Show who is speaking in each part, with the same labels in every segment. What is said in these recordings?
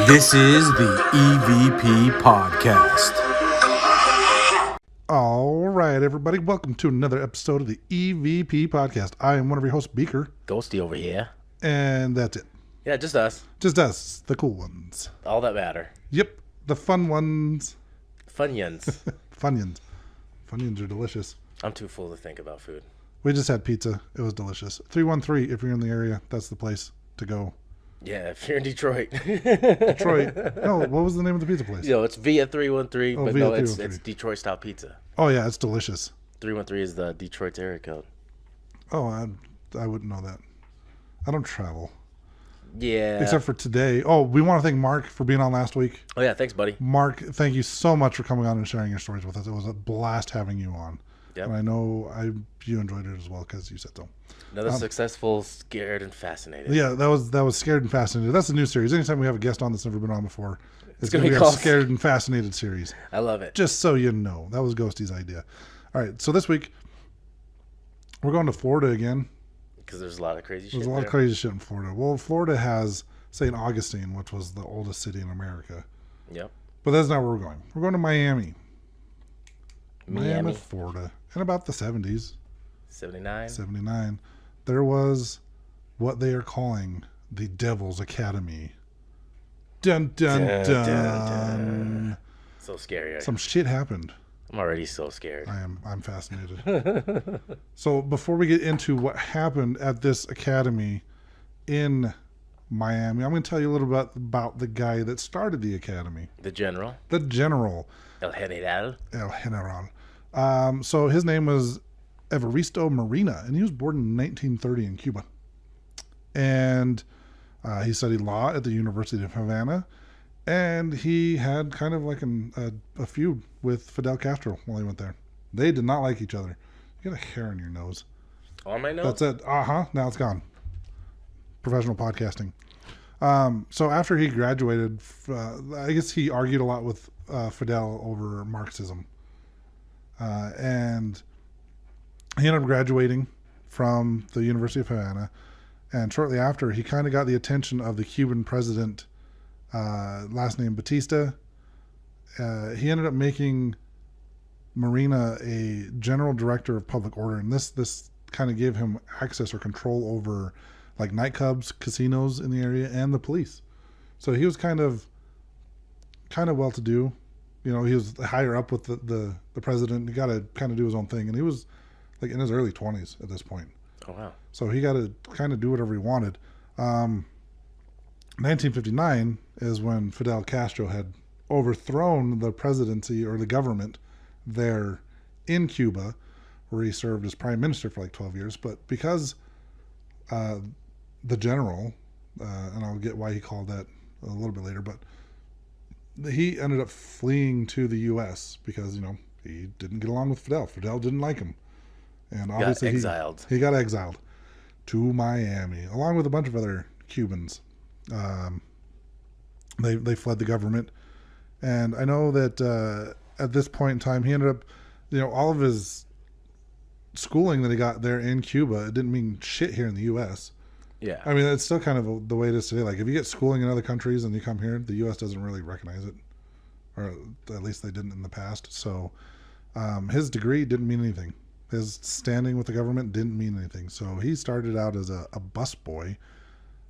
Speaker 1: This is the EVP Podcast.
Speaker 2: All right, everybody. Welcome to another episode of the EVP Podcast. I am one of your hosts, Beaker.
Speaker 3: Ghosty over here.
Speaker 2: And that's it.
Speaker 3: Yeah, just us.
Speaker 2: Just us, the cool ones.
Speaker 3: All that matter.
Speaker 2: Yep, the fun ones.
Speaker 3: Funyuns.
Speaker 2: Funyuns. Funyuns are delicious.
Speaker 3: I'm too full to think about food.
Speaker 2: We just had pizza. It was delicious. 313, if you're in the area, that's the place to go.
Speaker 3: Yeah, if you're in Detroit.
Speaker 2: Detroit. No, what was the name of the pizza place?
Speaker 3: You know, it's Via 313, but
Speaker 2: Via
Speaker 3: no,
Speaker 2: 313.
Speaker 3: it's Detroit style pizza.
Speaker 2: Oh, yeah, it's delicious.
Speaker 3: 313 is the Detroit's area code.
Speaker 2: Oh, I wouldn't know that. I don't travel.
Speaker 3: Yeah.
Speaker 2: Except for today. Oh, we want to thank Mark for being on last week.
Speaker 3: Oh, yeah, thanks, buddy.
Speaker 2: Mark, thank you so much for coming on and sharing your stories with us. It was a blast having you on.
Speaker 3: Yep.
Speaker 2: And I know you enjoyed it as well because you said so.
Speaker 3: Another successful, scared, and fascinated.
Speaker 2: Yeah, that was Scared and Fascinated. That's a new series. Anytime we have a guest on that's never been on before, it's going to be our Scared and Fascinated series.
Speaker 3: I love it.
Speaker 2: Just so you know. That was Ghosty's idea. All right, so this week, we're going to Florida again.
Speaker 3: Because there's a lot of crazy shit.
Speaker 2: There's a lot of crazy shit in Florida. Well, Florida has St. Augustine, which was the oldest city in America.
Speaker 3: Yep.
Speaker 2: But that's not where we're going. We're going to Miami. Miami, Florida. In about the 70s.
Speaker 3: 79.
Speaker 2: There was what they are calling the Devil's Academy. Dun, dun, dun.
Speaker 3: Dun, dun, dun. So scary.
Speaker 2: Some shit happened.
Speaker 3: I'm already so scared.
Speaker 2: I'm fascinated. So before we get into what happened at this academy in Miami, I'm going to tell you a little bit about the guy that started the academy.
Speaker 3: The general.
Speaker 2: The general.
Speaker 3: El General.
Speaker 2: El General. So his name was Evaristo Marina, and he was born in 1930 in Cuba. And he studied law at the University of Havana, and he had kind of like a feud with Fidel Castro while he went there. They did not like each other. You got a hair on your nose.
Speaker 3: On my nose?
Speaker 2: That's it. Now it's gone. Professional podcasting. So after he graduated, I guess he argued a lot with Fidel over Marxism. And he ended up graduating from the University of Havana. And shortly after, he kind of got the attention of the Cuban president, last name Batista. He ended up making Marina a general director of public order. And this kind of gave him access or control over like nightclubs, casinos in the area, and the police. So he was kind of well-to-do. You know, he was higher up with the president. He got to kind of do his own thing. And he was like in his early 20s at this point.
Speaker 3: Oh, wow.
Speaker 2: So he got to kind of do whatever he wanted. 1959 is when Fidel Castro had overthrown the presidency or the government there in Cuba, where he served as prime minister for like 12 years. But because the general, and I'll get why he called that a little bit later, but he ended up fleeing to the U.S. because, you know, he didn't get along with Fidel. Fidel didn't like him. And obviously he got exiled to Miami, along with a bunch of other Cubans. They fled the government. And I know that at this point in time, he ended up, you know, all of his schooling that he got there in Cuba, it didn't mean shit here in the U.S.
Speaker 3: Yeah.
Speaker 2: I mean, it's still kind of the way it is today. Like, if you get schooling in other countries and you come here, the U.S. doesn't really recognize it. Or at least they didn't in the past. So his degree didn't mean anything. His standing with the government didn't mean anything. So he started out as a busboy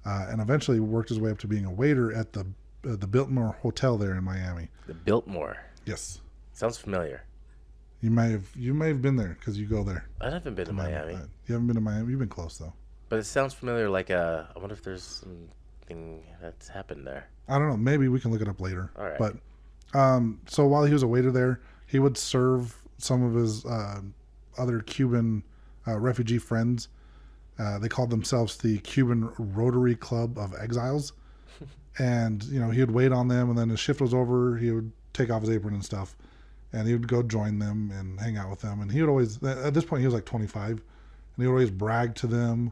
Speaker 2: and eventually worked his way up to being a waiter at the Biltmore Hotel there in Miami.
Speaker 3: The Biltmore.
Speaker 2: Yes.
Speaker 3: Sounds familiar.
Speaker 2: You may have been there because you go there.
Speaker 3: I haven't been to Miami.
Speaker 2: You haven't been to Miami? You've been close, though.
Speaker 3: But it sounds familiar, like I wonder if there's something that's happened there.
Speaker 2: I don't know. Maybe we can look it up later.
Speaker 3: All right.
Speaker 2: But so while he was a waiter there, he would serve some of his other Cuban refugee friends. They called themselves the Cuban Rotary Club of Exiles. And, you know, he would wait on them, and then his shift was over, he would take off his apron and stuff, and he would go join them and hang out with them. And he would always, at this point, he was like 25, and he would always brag to them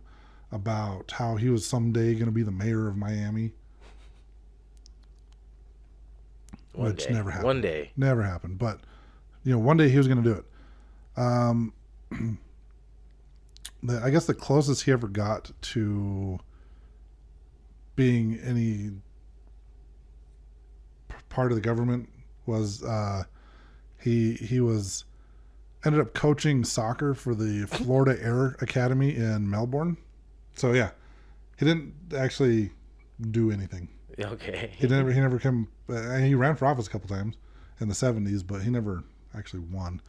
Speaker 2: about how he was someday going to be the mayor of Miami. Which never happened.
Speaker 3: One day.
Speaker 2: Never happened. But, you know, one day he was going to do it. I guess the closest he ever got to being any part of the government was he was ended up coaching soccer for the Florida Air Academy in Melbourne. So yeah, he didn't actually do anything.
Speaker 3: Okay.
Speaker 2: He never came. He ran for office a couple times in the 70s, but he never actually won.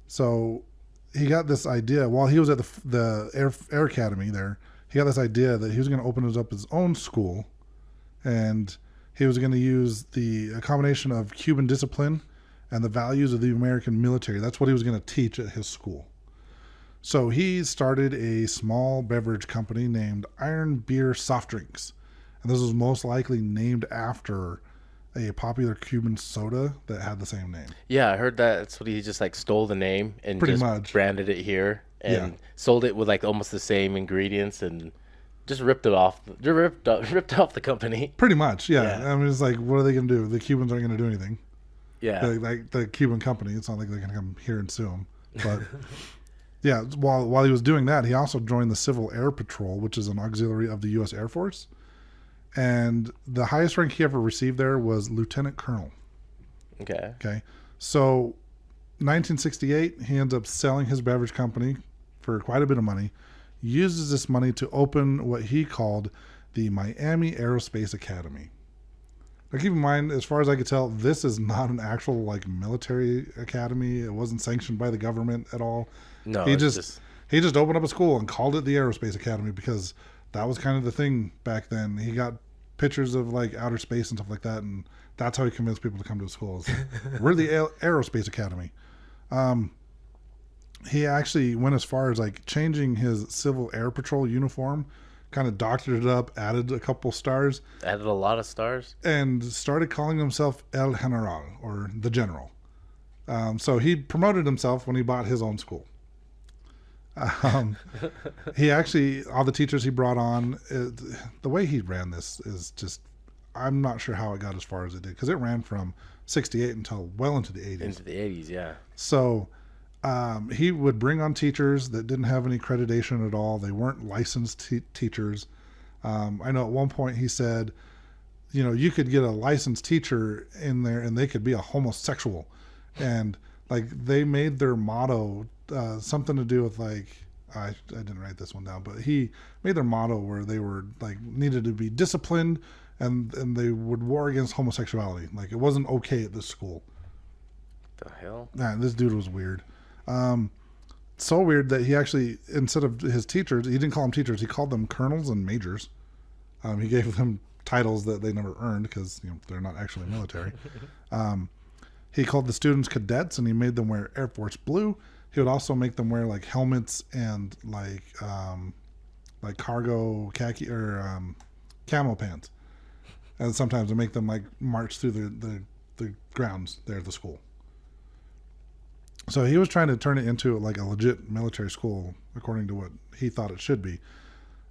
Speaker 2: So he got this idea while he was at the Air Academy there. He got this idea that he was going to open up his own school, and he was going to use a combination of Cuban discipline and the values of the American military. That's what he was going to teach at his school. So he started a small beverage company named Iron Beer Soft Drinks. And this was most likely named after a popular Cuban soda that had the same name.
Speaker 3: Yeah, I heard that. That's what he just like stole the name and
Speaker 2: Pretty
Speaker 3: just
Speaker 2: much
Speaker 3: branded it here and sold it with like almost the same ingredients and just ripped off the company.
Speaker 2: Pretty much, yeah.
Speaker 3: Yeah.
Speaker 2: I mean, it's like, what are they going to do? The Cubans aren't going to do anything.
Speaker 3: Yeah.
Speaker 2: Like the Cuban company, it's not like they're going to come here and sue them. But yeah, while he was doing that, he also joined the Civil Air Patrol, which is an auxiliary of the U.S. Air Force. And the highest rank he ever received there was Lieutenant Colonel. Okay. So 1968, he ends up selling his beverage company for quite a bit of money, uses this money to open what he called the Miami Aerospace Academy. Now keep in mind, as far as I could tell, this is not an actual like military academy. It wasn't sanctioned by the government at all.
Speaker 3: No,
Speaker 2: he just opened up a school and called it the Aerospace Academy because that was kind of the thing back then. He got pictures of like outer space and stuff like that, and that's how he convinced people to come to his school. We're the Aerospace Academy. He actually went as far as like changing his Civil Air Patrol uniform, kind of doctored it up, added a couple stars.
Speaker 3: Added a lot of stars.
Speaker 2: And started calling himself El General, or the General. So he promoted himself when he bought his own school. He actually, all the teachers he brought on, the way he ran this is just, I'm not sure how it got as far as it did, because it ran from 68 until well into the 80s.
Speaker 3: Into the 80s, yeah.
Speaker 2: So he would bring on teachers that didn't have any accreditation at all. They weren't licensed teachers. I know at one point he said, you could get a licensed teacher in there and they could be a homosexual. And like they made their motto something to do with like, I didn't write this one down, but he made their motto where they were like needed to be disciplined and they would war against homosexuality. Like it wasn't okay at this school.
Speaker 3: The hell?
Speaker 2: Nah, this dude was weird. So weird that he actually, instead of his teachers, he didn't call them teachers, he called them colonels and majors. He gave them titles that they never earned because they're not actually military. He called the students cadets and he made them wear Air Force blue. He would also make them wear like helmets and like cargo khaki or camo pants. And sometimes to make them like march through the grounds there at the school. So he was trying to turn it into like a legit military school according to what he thought it should be.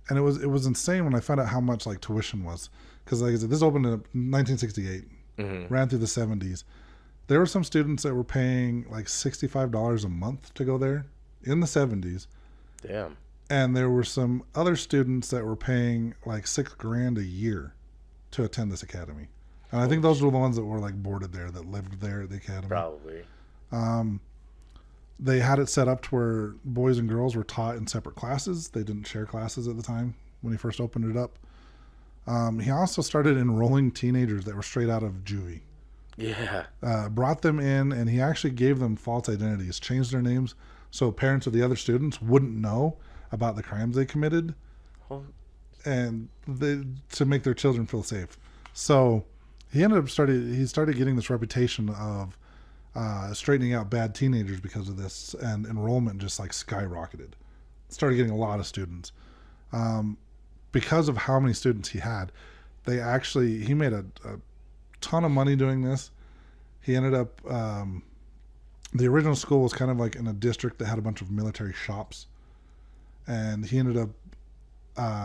Speaker 2: And it was insane when I found out how much like tuition was. Because like I said, this opened in 1968, ran through the 70s. There were some students that were paying like $65 a month to go there in the 70s.
Speaker 3: Damn.
Speaker 2: And there were some other students that were paying like $6,000 a year to attend this academy. And I think those were the ones that were like boarded there, that lived there at the academy.
Speaker 3: Probably.
Speaker 2: They had it set up to where boys and girls were taught in separate classes. They didn't share classes at the time when he first opened it up. He also started enrolling teenagers that were straight out of juvie.
Speaker 3: Yeah.
Speaker 2: Brought them in, and he actually gave them false identities, changed their names so parents of the other students wouldn't know about the crimes they committed, and to make their children feel safe. So he started getting this reputation of straightening out bad teenagers because of this, and enrollment just like skyrocketed. Started getting a lot of students. Because of how many students he had, he made a ton of money doing this. He ended up, the original school was kind of like in a district that had a bunch of military shops, and he ended up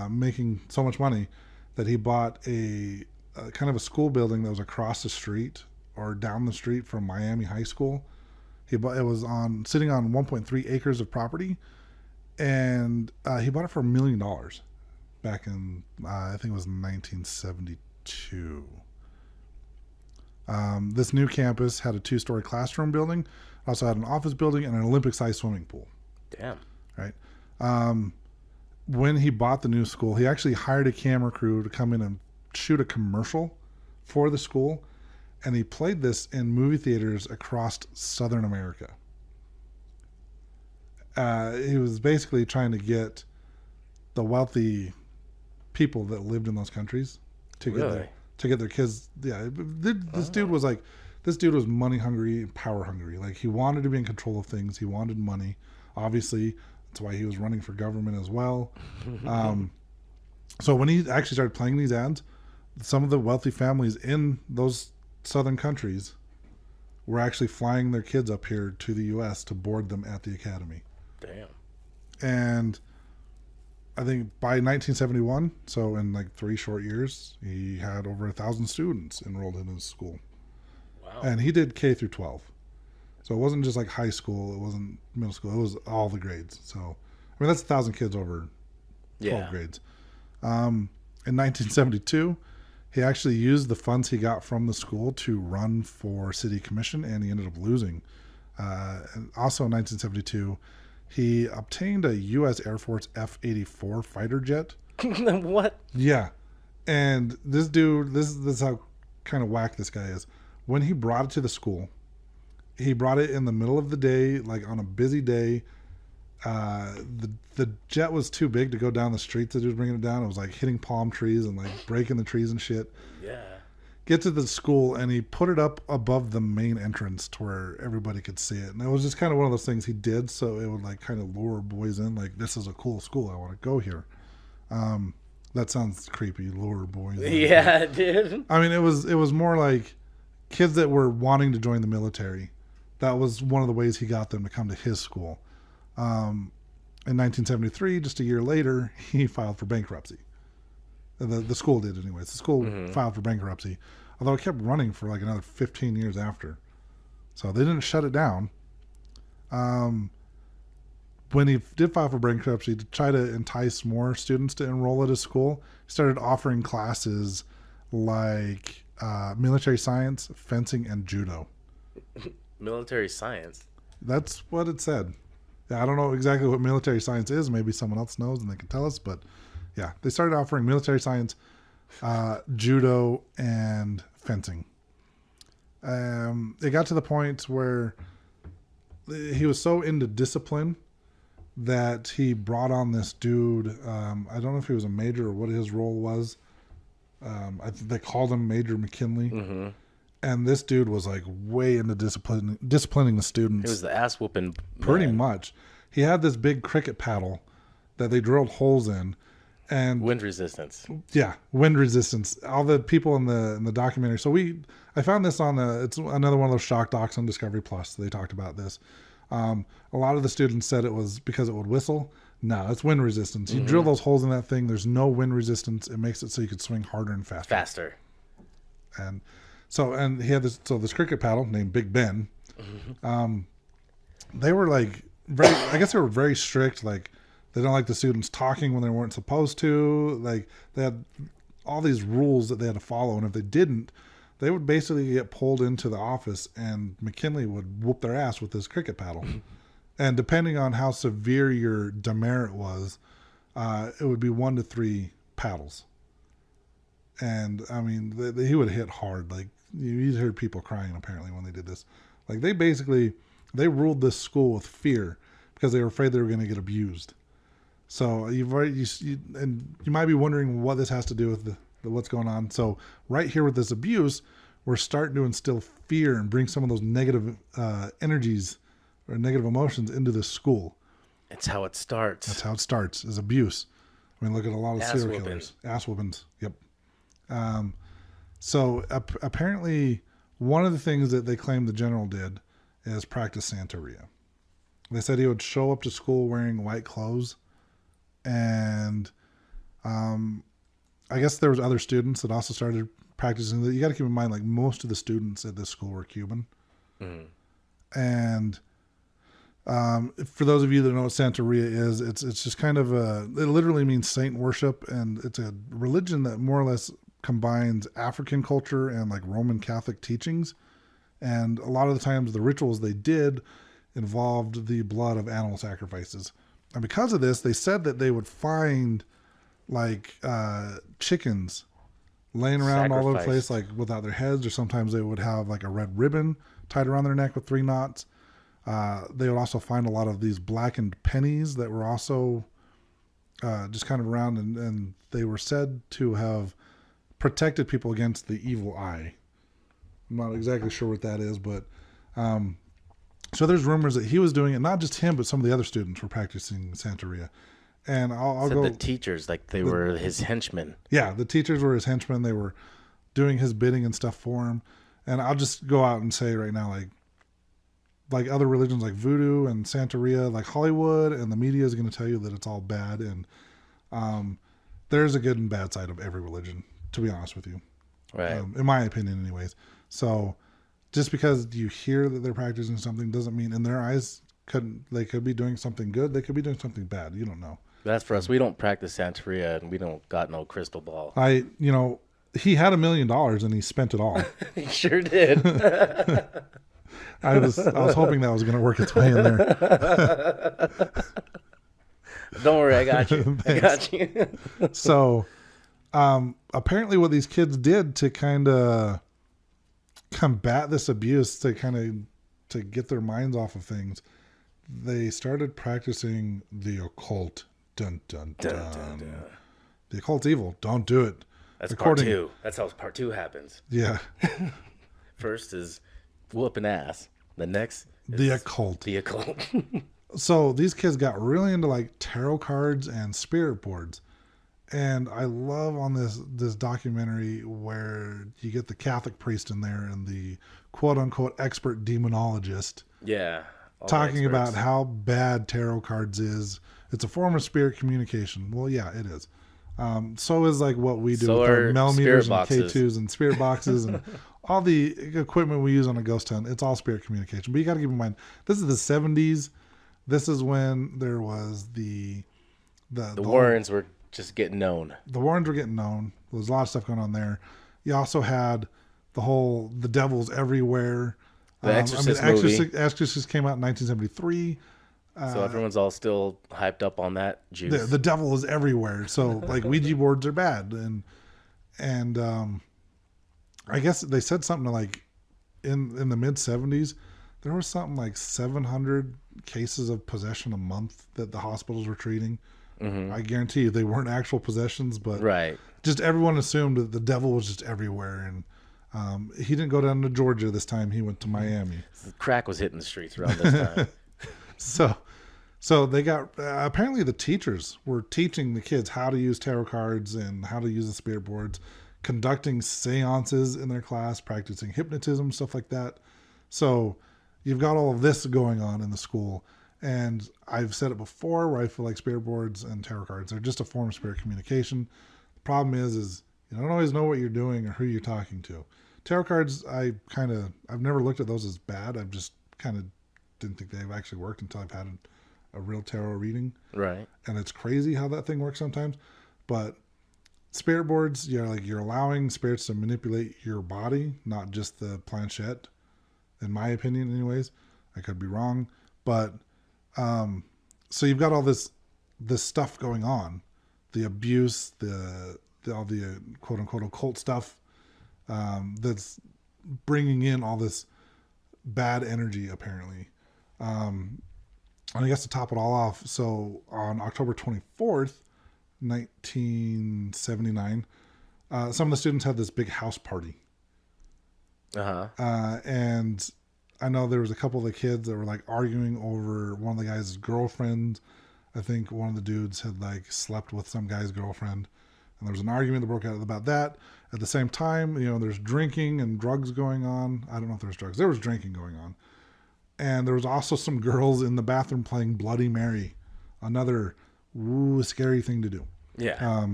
Speaker 2: making so much money that he bought a kind of a school building that was across the street or down the street from Miami High School. It was sitting on 1.3 acres of property, and he bought it for $1 million back in I think it was 1972. This new campus had a 2-story classroom building, also had an office building and an Olympic-sized swimming pool.
Speaker 3: Damn.
Speaker 2: Right. When he bought the new school, he actually hired a camera crew to come in and shoot a commercial for the school, and he played this in movie theaters across Southern America. He was basically trying to get the wealthy people that lived in those countries to get their kids. Yeah, this dude was money hungry and power hungry. Like, he wanted to be in control of things. He wanted money. Obviously, that's why he was running for government as well. So when he actually started playing these ads, some of the wealthy families in those southern countries were actually flying their kids up here to the U.S. to board them at the academy.
Speaker 3: Damn.
Speaker 2: And I think by 1971, so in like 3 short years, he had over 1,000 students enrolled in his school.
Speaker 3: Wow.
Speaker 2: And he did K through 12. So it wasn't just like high school, it wasn't middle school, it was all the grades. So, I mean, that's 1,000 kids over 12 grades. In 1972, he actually used the funds he got from the school to run for city commission, and he ended up losing. And also in 1972, he obtained a U.S. Air Force F-84 fighter jet.
Speaker 3: What?
Speaker 2: Yeah. And this dude, this is how kind of whack this guy is. When he brought it to the school, he brought it in the middle of the day, like on a busy day. The jet was too big to go down the street that he was bringing it down. It was like hitting palm trees and like breaking the trees and shit.
Speaker 3: Yeah.
Speaker 2: Get to the school, and he put it up above the main entrance to where everybody could see it. And it was just kind of one of those things he did so it would like kind of lure boys in, like, this is a cool school, I want to go here. That sounds creepy, lure boys in.
Speaker 3: Yeah, dude.
Speaker 2: I mean, it was more like kids that were wanting to join the military. That was one of the ways he got them to come to his school. In 1973, just a year later, he filed for bankruptcy. The school did anyways. The school filed for bankruptcy, although it kept running for like another 15 years after. So they didn't shut it down. When he did file for bankruptcy, to try to entice more students to enroll at his school, he started offering classes like military science, fencing, and judo.
Speaker 3: Military science?
Speaker 2: That's what it said. Yeah, I don't know exactly what military science is. Maybe someone else knows and they can tell us, but yeah, they started offering military science, judo, and fencing. It got to the point where he was so into discipline that he brought on this dude. I don't know if he was a major or what his role was. I think they called him Major McKinley. Mm-hmm. And this dude was like way into disciplining the students.
Speaker 3: It was the ass whooping.
Speaker 2: Pretty much. He had this big cricket paddle that they drilled holes in. And
Speaker 3: wind resistance.
Speaker 2: Yeah, wind resistance. All the people in the documentary. So I found this on it's another one of those shock docs on Discovery Plus. They talked about this. A lot of the students said it was because it would whistle. No, it's wind resistance. You drill those holes in that thing. There's no wind resistance. It makes it so you could swing harder and faster. And he had this cricket paddle named Big Ben. They were like I guess they were very strict. Like, they don't like the students talking when they weren't supposed to. Like, they had all these rules that they had to follow, and if they didn't, they would basically get pulled into the office, and McKinley would whoop their ass with this cricket paddle. And depending on how severe your demerit was, it would be 1 to 3 paddles. And I mean, he would hit hard. Like, you heard people crying apparently when they did this. Like, they ruled this school with fear because they were afraid they were going to get abused. So you might be wondering what this has to do with what's going on. So right here with this abuse, we're starting to instill fear and bring some of those negative energies or negative emotions into the school.
Speaker 3: That's how it starts.
Speaker 2: That's how it starts, is abuse. I mean, look at a lot of serial killers. Ass whoopings. Yep. So apparently one of the things that they claim the general did is practice Santeria. They said he would show up to school wearing white clothes. And I guess there was other students that also started practicing. You got to keep in mind, like, most of the students at this school were Cuban. And for those of you that know what Santeria is, it's just kind of it literally means saint worship, and it's a religion that more or less combines African culture and like Roman Catholic teachings. And a lot of the times the rituals they did involved the blood of animal sacrifices. And because of this, they said that they would find like chickens laying around all over the place, like without their heads, or sometimes they would have like a red ribbon tied around their neck with 3 knots. They would also find a lot of these blackened pennies that were also just kind of around, and they were said to have protected people against the evil eye. I'm not exactly sure what that is, but so there's rumors that he was doing it. Not just him, but some of the other students were practicing Santeria. And I'll go.
Speaker 3: The teachers, like they were his henchmen.
Speaker 2: Yeah, the teachers were his henchmen. They were doing his bidding and stuff for him. And I'll just go out and say right now, like other religions like voodoo and Santeria, like Hollywood and the media is going to tell you that it's all bad. And there's a good and bad side of every religion, to be honest with you.
Speaker 3: Right.
Speaker 2: In my opinion, anyways. So just because you hear that they're practicing something doesn't mean in their eyes they could be doing something good. They could be doing something bad. You don't know.
Speaker 3: That's for us. We don't practice Santeria, and we don't got no crystal ball.
Speaker 2: He had $1 million and he spent it all.
Speaker 3: He sure did.
Speaker 2: I was hoping that was going to work its way in there.
Speaker 3: Don't worry, I got you. I got you.
Speaker 2: So, apparently, what these kids did to kind of combat this abuse, to get their minds off of things, they started practicing the occult. Dun dun dun. Dun, dun, dun. The occult's evil. Don't do it.
Speaker 3: That's part 2. That's how part 2 happens.
Speaker 2: Yeah.
Speaker 3: First is whooping ass. The next is
Speaker 2: the occult.
Speaker 3: The occult.
Speaker 2: So these kids got really into like tarot cards and spirit boards. And I love on this documentary where you get the Catholic priest in there and the quote unquote expert demonologist.
Speaker 3: Yeah.
Speaker 2: Talking about how bad tarot cards is. It's a form of spirit communication. Well, yeah, it is. So is like what we do with our millimeters and K2s and spirit boxes and all the equipment we use on a ghost hunt. It's all spirit communication. But you got to keep in mind, this is the 70s. This is when there was the
Speaker 3: Warrens were just getting known.
Speaker 2: The Warrens were getting known. There was a lot of stuff going on there. You also had the Devil's Everywhere.
Speaker 3: The Exorcist movie.
Speaker 2: Exorcist came out in 1973.
Speaker 3: So everyone's all still hyped up on that juice.
Speaker 2: The devil is everywhere. So like Ouija boards are bad. And I guess they said something like in the mid 70s, there was something like 700 cases of possession a month that the hospitals were treating. Mm-hmm. I guarantee you they weren't actual possessions, but just everyone assumed that the devil was just everywhere. And he didn't go down to Georgia this time. He went to Miami.
Speaker 3: Crack was hitting the streets around this time.
Speaker 2: So they got, apparently the teachers were teaching the kids how to use tarot cards and how to use the spirit boards, conducting seances in their class, practicing hypnotism, stuff like that. So you've got all of this going on in the school. And I've said it before where I feel like spirit boards and tarot cards are just a form of spirit communication. The problem is you don't always know what you're doing or who you're talking to. Tarot cards, I've never looked at those as bad. I've just kind of didn't think they've actually worked until I've had a real tarot reading. Right. And it's crazy how that thing works sometimes. But spirit boards, you're allowing spirits to manipulate your body, not just the planchette, in my opinion anyways. I could be wrong. But so you've got all this stuff going on. The abuse, all the quote unquote occult stuff that's bringing in all this bad energy apparently. And I guess to top it all off, so on October 24th, 1979, some of the students had this big house party. And I know there was a couple of the kids that were like arguing over one of the guys' girlfriends. I think one of the dudes had like slept with some guy's girlfriend. And there was an argument that broke out about that. At the same time, there's drinking and drugs going on. I don't know if there's drugs. There was drinking going on. And there was also some girls in the bathroom playing Bloody Mary. Another scary thing to do.
Speaker 3: Yeah.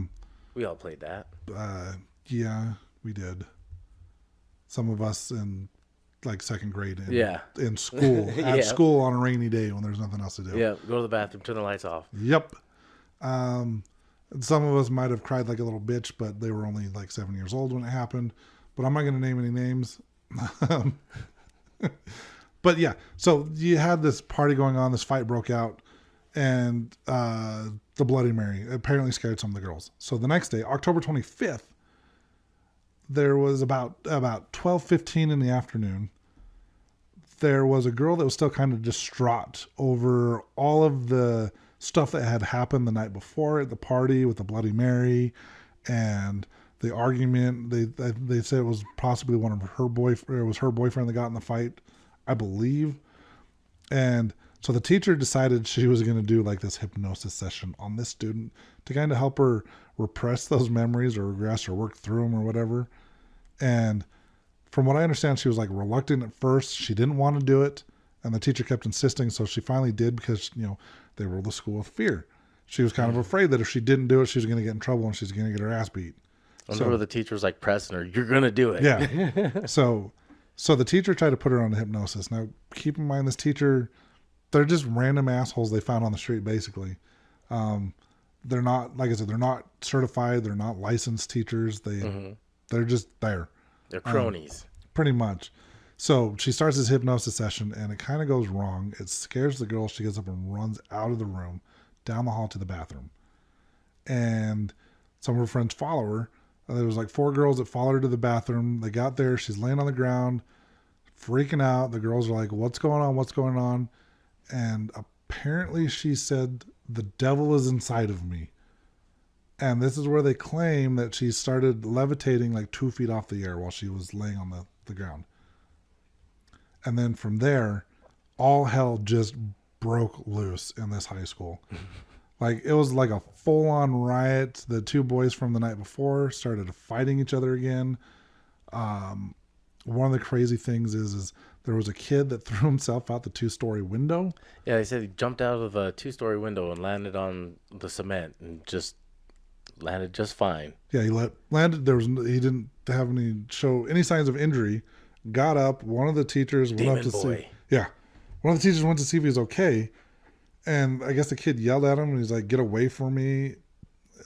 Speaker 3: We all played that.
Speaker 2: Yeah, we did. Some of us in like second grade in school. At school on a rainy day when there's nothing else to do.
Speaker 3: Yeah, go to the bathroom, turn the lights off.
Speaker 2: Yep. Some of us might have cried like a little bitch, but they were only like 7 years old when it happened. But I'm not going to name any names. But yeah, so you had this party going on, this fight broke out, and the Bloody Mary apparently scared some of the girls. So the next day, October 25th, there was about 12:15 in the afternoon. There was a girl that was still kind of distraught over all of the stuff that had happened the night before at the party with the Bloody Mary and the argument. They said it was possibly one of her boyfriend. It was her boyfriend that got in the fight, I believe. And so the teacher decided she was going to do like this hypnosis session on this student to kind of help her repress those memories or regress or work through them or whatever. And from what I understand, she was like reluctant at first. She didn't want to do it. And the teacher kept insisting. So she finally did because, they ruled the school with fear. She was kind of afraid that if she didn't do it, she was going to get in trouble and she's going to get her ass beat.
Speaker 3: I wonder where the teacher was like pressing her. You're going to do it.
Speaker 2: Yeah. So the teacher tried to put her on the hypnosis. Now, keep in mind, this teacher, they're just random assholes they found on the street, basically. They're not, like I said, they're not certified. They're not licensed teachers. They're just there.
Speaker 3: They're cronies.
Speaker 2: Pretty much. So she starts this hypnosis session and it kind of goes wrong. It scares the girl. She gets up and runs out of the room, down the hall to the bathroom. And some of her friends follow her. There was like 4 girls that followed her to the bathroom. They got there. She's laying on the ground, freaking out. The girls are like, what's going on? What's going on? And apparently she said, the devil is inside of me. And this is where they claim that she started levitating like 2 feet off the air while she was laying on the ground. And then from there, all hell just broke loose in this high school. Like, it was like a full-on riot. The 2 boys from the night before started fighting each other again. One of the crazy things is there was a kid that threw himself out the 2-story window.
Speaker 3: Yeah, they said he jumped out of a 2-story window and landed on the cement and just landed just fine.
Speaker 2: Yeah, he landed. He didn't have show any signs of injury. Got up. One of the teachers went up to see. Yeah, one of the teachers went to see if he was okay, and I guess the kid yelled at him and he's like, "Get away from me!"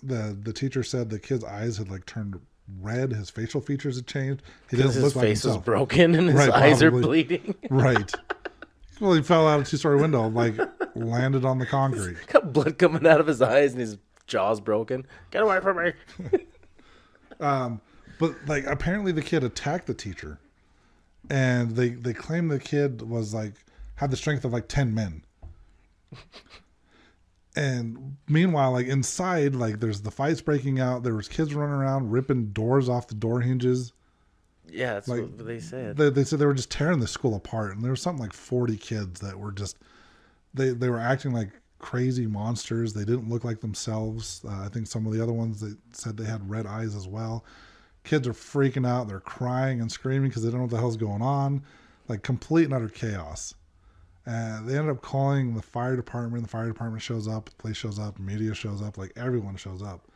Speaker 2: The teacher said the kid's eyes had like turned red. His facial features had changed. He didn't look like himself. His face was
Speaker 3: broken and his eyes are bleeding.
Speaker 2: Right. Well, he fell out of a 2-story window, like landed on the concrete.
Speaker 3: Got blood coming out of his eyes and his jaw's broken. Get away from me.
Speaker 2: But like apparently the kid attacked the teacher. And they claim the kid was like had the strength of like 10 men. And meanwhile, like inside, like there's the fights breaking out. There was kids running around ripping doors off the door hinges.
Speaker 3: Yeah, that's
Speaker 2: like,
Speaker 3: what they said.
Speaker 2: They said they were just tearing the school apart, and there was something like 40 kids that were just they were acting like crazy monsters. They didn't look like themselves. I think some of the other ones they said they had red eyes as well. Kids are freaking out. They're crying and screaming because they don't know what the hell's going on. Like complete and utter chaos. And they ended up calling the fire department. The fire department shows up. The police shows up. Media shows up. Like everyone shows up.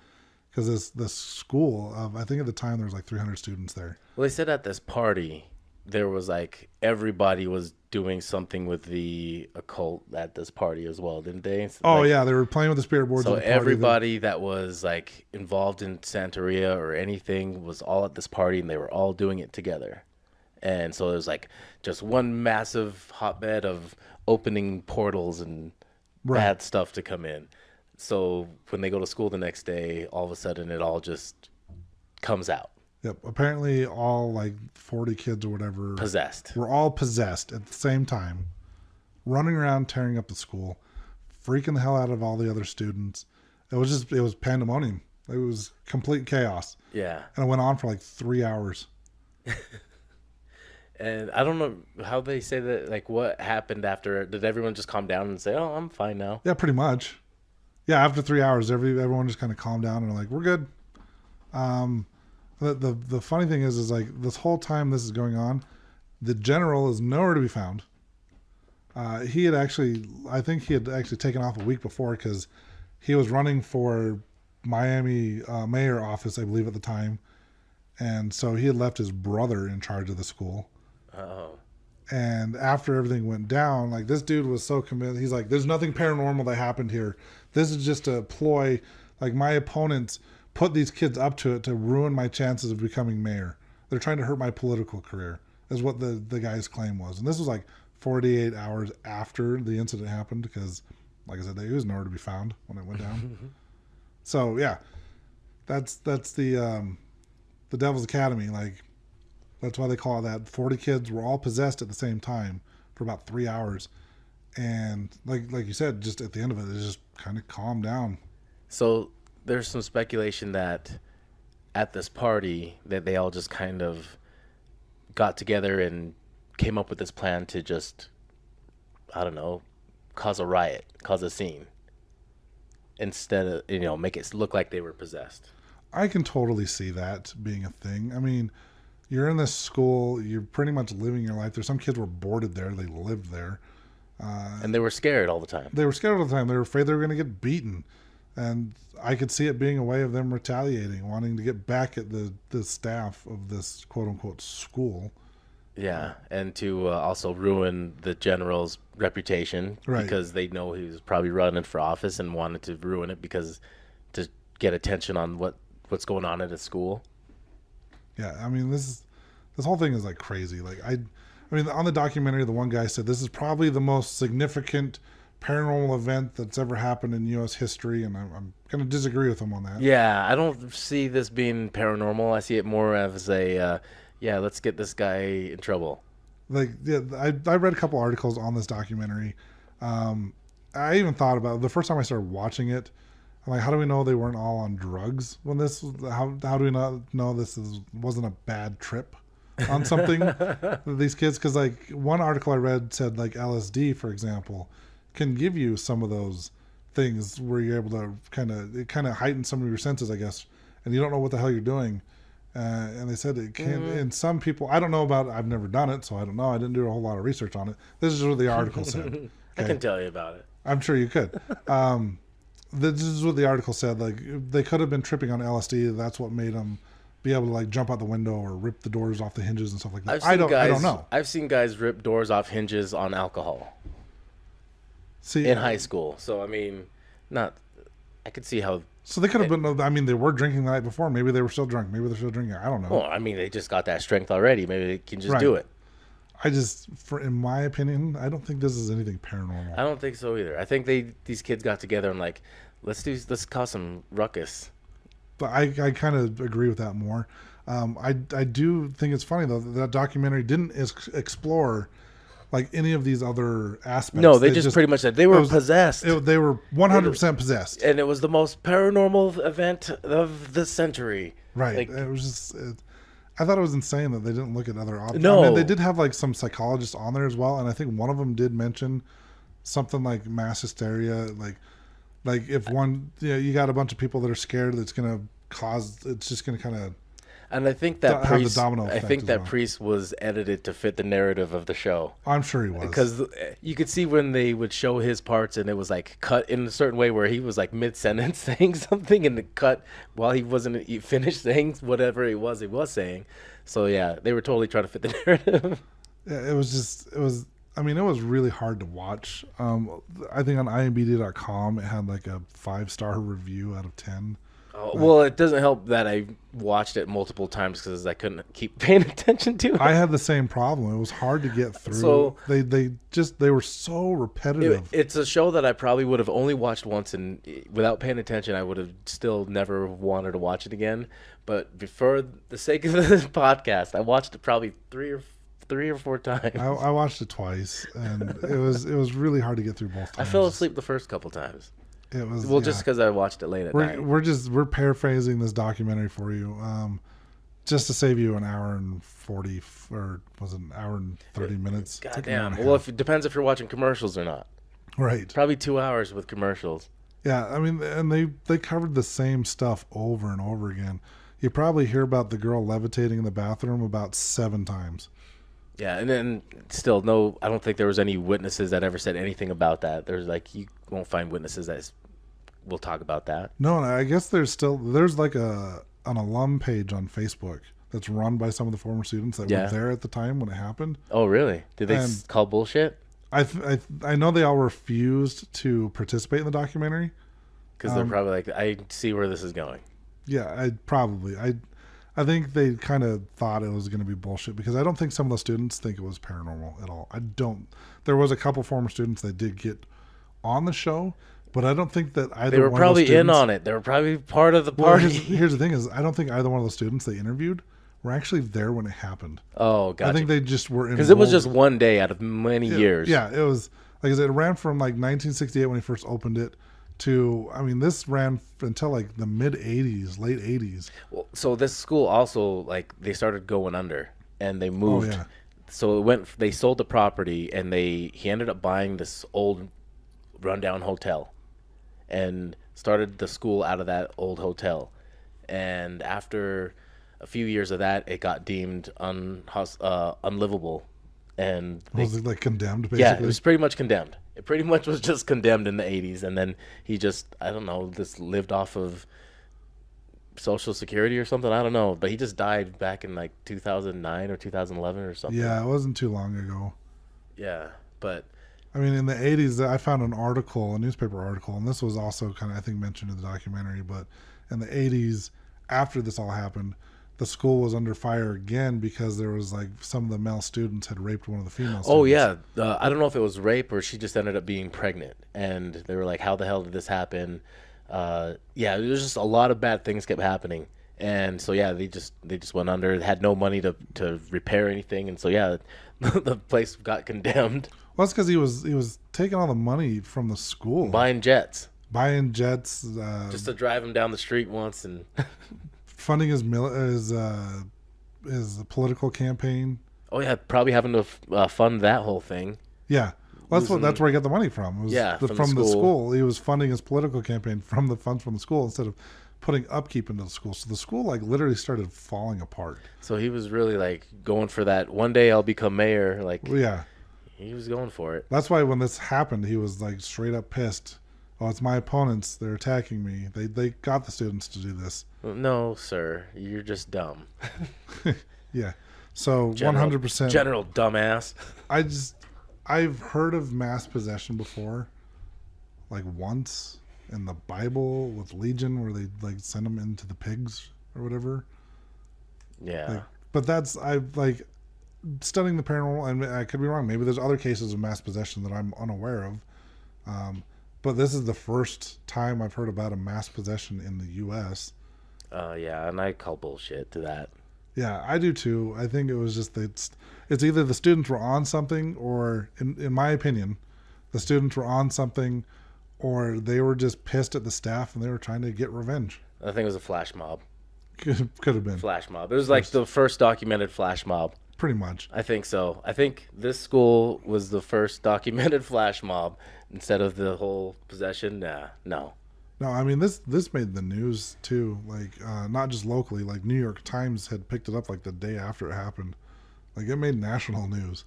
Speaker 2: Because this school, I think at the time there was like 300 students there.
Speaker 3: Well, they said at this party, there was like everybody was doing something with the occult at this party as well, didn't they?
Speaker 2: Oh,
Speaker 3: like,
Speaker 2: yeah. They were playing with the spirit boards.
Speaker 3: So everybody that was like involved in Santeria or anything was all at this party and they were all doing it together. And so there's like just one massive hotbed of opening portals and bad stuff to come in. So when they go to school the next day, all of a sudden it all just comes out.
Speaker 2: Yep. Apparently all like 40 kids or whatever.
Speaker 3: Possessed.
Speaker 2: Were all possessed at the same time. Running around, tearing up the school. Freaking the hell out of all the other students. It was pandemonium. It was complete chaos.
Speaker 3: Yeah.
Speaker 2: And it went on for like 3 hours.
Speaker 3: And I don't know how they say that, like what happened after. Did everyone just calm down and say, oh, I'm fine now?
Speaker 2: Yeah, pretty much. Yeah, after 3 hours, everyone just kind of calmed down and are like, we're good. The funny thing is like this whole time this is going on, the general is nowhere to be found. I think he had actually taken off a week before because he was running for Miami mayor office, I believe, at the time. And so he had left his brother in charge of the school.
Speaker 3: Oh.
Speaker 2: And after everything went down, like this dude was so committed. He's like, there's nothing paranormal that happened here. This is just a ploy Like, my opponents put these kids up to it to ruin my chances of becoming mayor. They're trying to hurt my political career, is what the guy's claim was. And this was like 48 hours after the incident happened because, like I said, he was nowhere to be found when it went down. So, yeah, that's the Devil's Academy. Like, that's why they call it that. 40 kids were all possessed at the same time for about 3 hours. And like you said, just at the end of it just kind of calmed down.
Speaker 3: So there's some speculation that at this party that they all just kind of got together and came up with this plan to just, I don't know, cause a riot, cause a scene, instead of, make it look like they were possessed.
Speaker 2: I can totally see that being a thing. I mean, you're in this school, you're pretty much living your life. There's some kids were boarded there, they lived there.
Speaker 3: And they were scared all the time.
Speaker 2: They were scared all the time. They were afraid they were going to get beaten. And I could see it being a way of them retaliating, wanting to get back at the staff of this quote-unquote school.
Speaker 3: Yeah, and to also ruin the general's reputation,
Speaker 2: right,
Speaker 3: because they know he was probably running for office and wanted to ruin it because to get attention on what's going on at his school.
Speaker 2: Yeah, I mean, this whole thing is like crazy. Like, I mean, on the documentary, the one guy said this is probably the most significant paranormal event that's ever happened in U.S. history, and I'm going to disagree with him on that.
Speaker 3: Yeah, I don't see this being paranormal. I see it more as a, let's get this guy in trouble.
Speaker 2: Like, yeah, I read a couple articles on this documentary. I even thought about it. The first time I started watching it, I'm like, how do we know they weren't all on drugs when this? How do we not know this wasn't a bad trip on something? These kids, because like one article I read said like LSD, for example, can give you some of those things where you're able to kind of heighten some of your senses, I guess, and you don't know what the hell you're doing. And they said it can in some people. I don't know about it. I've never done it, so I don't know. I didn't do a whole lot of research on it. This is what the article said. Okay?
Speaker 3: I can tell you about it.
Speaker 2: I'm sure you could. This is what the article said. Like, they could have been tripping on LSD. That's what made them be able to like jump out the window or rip the doors off the hinges and stuff like that. I don't know.
Speaker 3: I've seen guys rip doors off hinges on alcohol.
Speaker 2: See,
Speaker 3: in high school. So I mean, I could see how.
Speaker 2: So they could have been. I mean, they were drinking the night before. Maybe they were still drunk. Maybe they're still drinking. I don't know.
Speaker 3: Well, I mean, they just got that strength already. Maybe they can just do it.
Speaker 2: In my opinion, I don't think this is anything paranormal.
Speaker 3: I don't think so either. I think these kids got together and like, let's cause some ruckus.
Speaker 2: But I kind of agree with that more. I do think it's funny though that documentary didn't explore like any of these other aspects.
Speaker 3: No, they just pretty much said they were possessed.
Speaker 2: They were 100% possessed,
Speaker 3: and it was the most paranormal event of the century.
Speaker 2: Right.
Speaker 3: Like,
Speaker 2: it was just. I thought it was insane that they didn't look at other options.
Speaker 3: No.
Speaker 2: I mean, they did have like some psychologists on there as well, and I think one of them did mention something like mass hysteria, like if one, you got a bunch of people that are scared, it's just gonna kind of.
Speaker 3: And I think that priest,
Speaker 2: I
Speaker 3: think that priest was edited to fit the narrative of the show.
Speaker 2: I'm sure he was,
Speaker 3: because you could see when they would show his parts, and it was like cut in a certain way where he was like mid sentence saying something, and the cut while he wasn't finished saying whatever he was saying. So yeah, they were totally trying to fit the narrative.
Speaker 2: Yeah, it was. I mean, it was really hard to watch. I think on IMDb.com it had like a 5-star review out of 10.
Speaker 3: Oh, well, it doesn't help that I watched it multiple times because I couldn't keep paying attention to it.
Speaker 2: I had the same problem. It was hard to get through.
Speaker 3: So
Speaker 2: they were so repetitive.
Speaker 3: It's a show that I probably would have only watched once, and without paying attention, I would have still never wanted to watch it again. But for the sake of this podcast, I watched it probably three or four times.
Speaker 2: I watched it twice, and it was really hard to get through both times.
Speaker 3: I fell asleep the first couple times.
Speaker 2: It was
Speaker 3: just because I watched it late at night.
Speaker 2: We're paraphrasing this documentary for you, just to save you an hour and 40, or was it an hour and 30 minutes?
Speaker 3: Goddamn. Well, it depends if you're watching commercials or not.
Speaker 2: Right.
Speaker 3: Probably 2 hours with commercials.
Speaker 2: Yeah, I mean, and they covered the same stuff over and over again. You probably hear about the girl levitating in the bathroom about 7 times.
Speaker 3: Yeah, and then still, no, I don't think there was any witnesses that ever said anything about that. There's like, you won't find witnesses that will talk about that.
Speaker 2: No, I guess there's like an alum page on Facebook that's run by some of the former students that were there at the time when it happened.
Speaker 3: Oh, really? Did they call bullshit?
Speaker 2: I know they all refused to participate in the documentary.
Speaker 3: Because they're probably like, I see where this is going.
Speaker 2: Yeah, I think they kind of thought it was going to be bullshit because I don't think some of the students think it was paranormal at all. I don't. There was a couple former students that did get on the show, but I don't think that either
Speaker 3: They were
Speaker 2: one of those
Speaker 3: probably in
Speaker 2: students,
Speaker 3: on it. They were probably part of the
Speaker 2: well,
Speaker 3: party.
Speaker 2: here's the thing is I don't think either one of those students they interviewed were actually there when it happened.
Speaker 3: Oh, gotcha.
Speaker 2: I think they just were
Speaker 3: because it was
Speaker 2: enrolled.
Speaker 3: just one day out of many years.
Speaker 2: Yeah, it was like I said, it ran from like 1968 when he first opened it to, I mean, this ran until like the mid 80s, late 80s.
Speaker 3: Well, so this school also, like, they started going under and they moved.
Speaker 2: yeah.
Speaker 3: So they sold the property and he ended up buying this old rundown hotel and started the school out of that old hotel. And after a few years of that, it got deemed unlivable. And
Speaker 2: Was it like condemned basically?
Speaker 3: yeah, it was pretty much condemned. It pretty much was just condemned in the 80s. And then he just, I don't know, just lived off of Social Security or something. I don't know. But he just died back in like 2009 or 2011 or something.
Speaker 2: Yeah, it wasn't too long ago.
Speaker 3: Yeah. But
Speaker 2: I mean, in the 80s, I found an article, a newspaper article, and this was also kind of, I think, mentioned in the documentary, but in the 80s, after this all happened, the school was under fire again because there was like some of the male students had raped one of the female students.
Speaker 3: oh yeah, I don't know if it was rape or she just ended up being pregnant, and they were like, "How the hell did this happen?" Yeah, there's just a lot of bad things kept happening, and so yeah, they just went under. Had no money to repair anything, and so yeah, the place got condemned.
Speaker 2: Well, that's because he was taking all the money from the school,
Speaker 3: Buying jets
Speaker 2: buying jets,
Speaker 3: just to drive him down the street once, and
Speaker 2: funding his political campaign.
Speaker 3: oh yeah, probably having to fund that whole thing.
Speaker 2: Yeah. Well, that's where he got the money from. It was
Speaker 3: Yeah,
Speaker 2: from the school. He was funding his political campaign from the funds from the school instead of putting upkeep into the school. So the school like literally started falling apart.
Speaker 3: So he was really like going for that. One day I'll become mayor. Like,
Speaker 2: Well, yeah.
Speaker 3: he was going for it.
Speaker 2: That's why when this happened, he was like straight up pissed. Oh, it's my opponents. They're attacking me. They got the students to do this.
Speaker 3: No, sir, you're just dumb.
Speaker 2: Yeah. So
Speaker 3: General-
Speaker 2: 100%.
Speaker 3: General dumbass.
Speaker 2: I've heard of mass possession before, like once in the Bible with Legion, where they like send them into the pigs or whatever.
Speaker 3: Yeah.
Speaker 2: Like, but I've like studying the paranormal, and I could be wrong. Maybe there's other cases of mass possession that I'm unaware of. But this is the first time I've heard about a mass possession in the U.S.
Speaker 3: Yeah, and I call bullshit to that.
Speaker 2: Yeah, I do too. I think it was just that it's either the students were on something, or in my opinion, the students were on something, or they were just pissed at the staff and they were trying to get revenge.
Speaker 3: I think it was a flash mob.
Speaker 2: Could have been.
Speaker 3: Flash mob. It was like the first documented flash mob.
Speaker 2: Pretty much.
Speaker 3: I think so. I think this school was the first documented flash mob instead of the whole possession. Nah, no.
Speaker 2: No, I mean this made the news too. Like not just locally. Like New York Times had picked it up like the day after it happened. Like it made national news.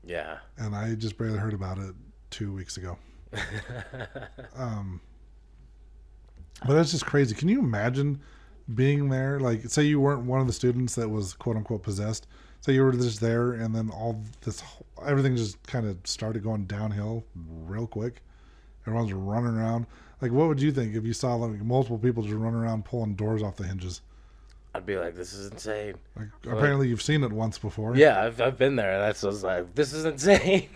Speaker 3: Yeah.
Speaker 2: And I just barely heard about it 2 weeks ago. But it's just crazy. Can you imagine being there? Like, say you weren't one of the students that was quote unquote possessed. Say you were just there, and then everything just kind of started going downhill real quick. Everyone's running around. Like, what would you think if you saw like multiple people just running around pulling doors off the hinges?
Speaker 3: I'd be like, this is insane.
Speaker 2: Like, apparently you've seen it once before.
Speaker 3: Yeah, I've been there. That's what I was like, this is insane.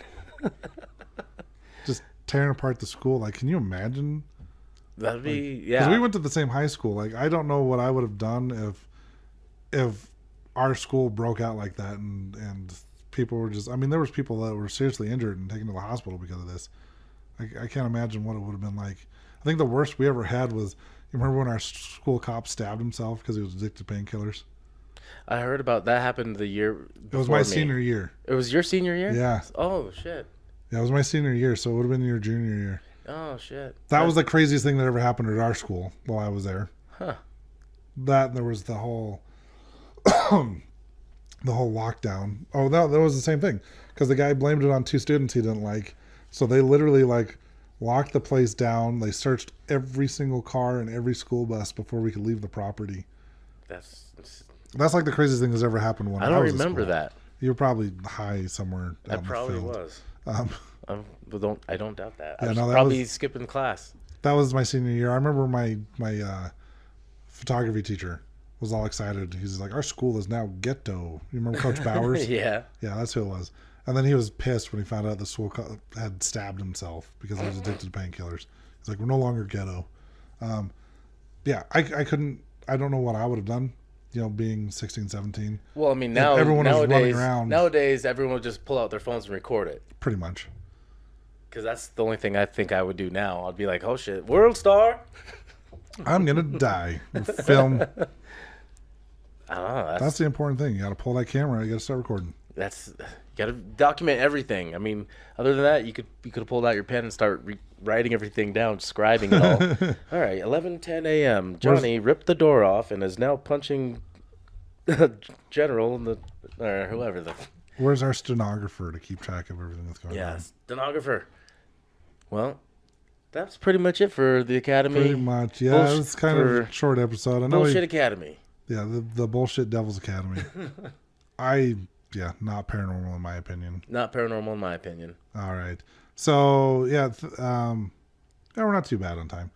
Speaker 2: Just tearing apart the school. Like, can you imagine?
Speaker 3: That'd be,
Speaker 2: Because
Speaker 3: yeah.
Speaker 2: we went to the same high school. Like, I don't know what I would have done if our school broke out like that and people were just, I mean, there was people that were seriously injured and taken to the hospital because of this. I can't imagine what it would have been like. I think the worst we ever had was, you remember when our school cop stabbed himself because he was addicted to painkillers?
Speaker 3: I heard about that happened the year before
Speaker 2: It was my
Speaker 3: me.
Speaker 2: senior year.
Speaker 3: It was your senior year?
Speaker 2: Yeah.
Speaker 3: Oh, shit.
Speaker 2: Yeah, it was my senior year, so it would have been your junior year.
Speaker 3: Oh, shit.
Speaker 2: That was the craziest thing that ever happened at our school while I was there.
Speaker 3: Huh.
Speaker 2: That, and there was the whole the whole lockdown. Oh, that was the same thing because the guy blamed it on two students he didn't like. So they literally like locked the place down. They searched every single car and every school bus before we could leave the property.
Speaker 3: That's
Speaker 2: like the craziest thing that's ever happened when
Speaker 3: I don't
Speaker 2: was at
Speaker 3: remember
Speaker 2: school.
Speaker 3: that.
Speaker 2: You were probably high somewhere.
Speaker 3: I
Speaker 2: Out
Speaker 3: probably
Speaker 2: in the field.
Speaker 3: was.
Speaker 2: Um,
Speaker 3: I don't doubt that.
Speaker 2: Yeah,
Speaker 3: I was
Speaker 2: no, that
Speaker 3: probably
Speaker 2: was-
Speaker 3: skipping class.
Speaker 2: That was my senior year. I remember my photography teacher was all excited. He's like, "Our school is now ghetto." You remember Coach Bowers?
Speaker 3: Yeah.
Speaker 2: Yeah, that's who it was. And then he was pissed when he found out the school had stabbed himself because he was addicted to painkillers. He's like, "We're no longer ghetto." Yeah, I couldn't. I don't know what I would have done. Being 16, 17.
Speaker 3: Well, I mean, nowadays everyone would just pull out their phones and record it.
Speaker 2: Pretty much.
Speaker 3: Because that's the only thing I think I would do now. I'd be like, oh shit, World Star.
Speaker 2: I'm gonna die. Film.
Speaker 3: I don't know.
Speaker 2: That's the important thing. You got to pull that camera. You got to start recording.
Speaker 3: You got to document everything. I mean, other than that, you could have pulled out your pen and start writing everything down, scribing it all. All right, 11:10 a.m. Johnny ripped the door off and is now punching General or whoever the.
Speaker 2: Where's our stenographer to keep track of everything that's going on?
Speaker 3: Yeah, stenographer. Well, that's pretty much it for the Academy.
Speaker 2: Pretty much, yeah. It's kind of a short episode. I know
Speaker 3: Bullshit Academy.
Speaker 2: Yeah, the Bullshit Devil's Academy. Not paranormal in my opinion.
Speaker 3: Not paranormal in my opinion.
Speaker 2: All right. So, we're not too bad on time.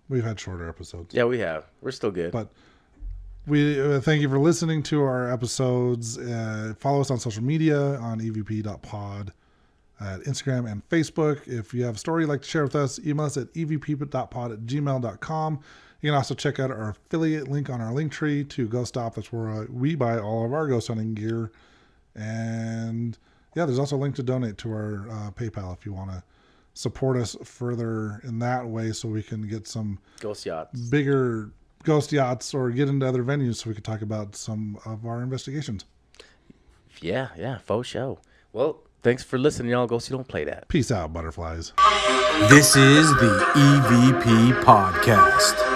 Speaker 2: We've had shorter episodes.
Speaker 3: Yeah, we have. We're still good.
Speaker 2: But we thank you for listening to our episodes. Follow us on social media on evp.pod at Instagram and Facebook. If you have a story you'd like to share with us, email us at evp.pod@gmail.com. You can also check out our affiliate link on our link tree to Ghost Stop. That's where we buy all of our ghost hunting gear. And there's also a link to donate to our PayPal if you want to support us further in that way so we can get some
Speaker 3: ghost yachts,
Speaker 2: bigger ghost yachts, or get into other venues so we can talk about some of our investigations.
Speaker 3: Yeah, faux show. Well, thanks for listening, y'all. Ghosty don't play that.
Speaker 2: Peace out, butterflies.
Speaker 1: This is the EVP Podcast.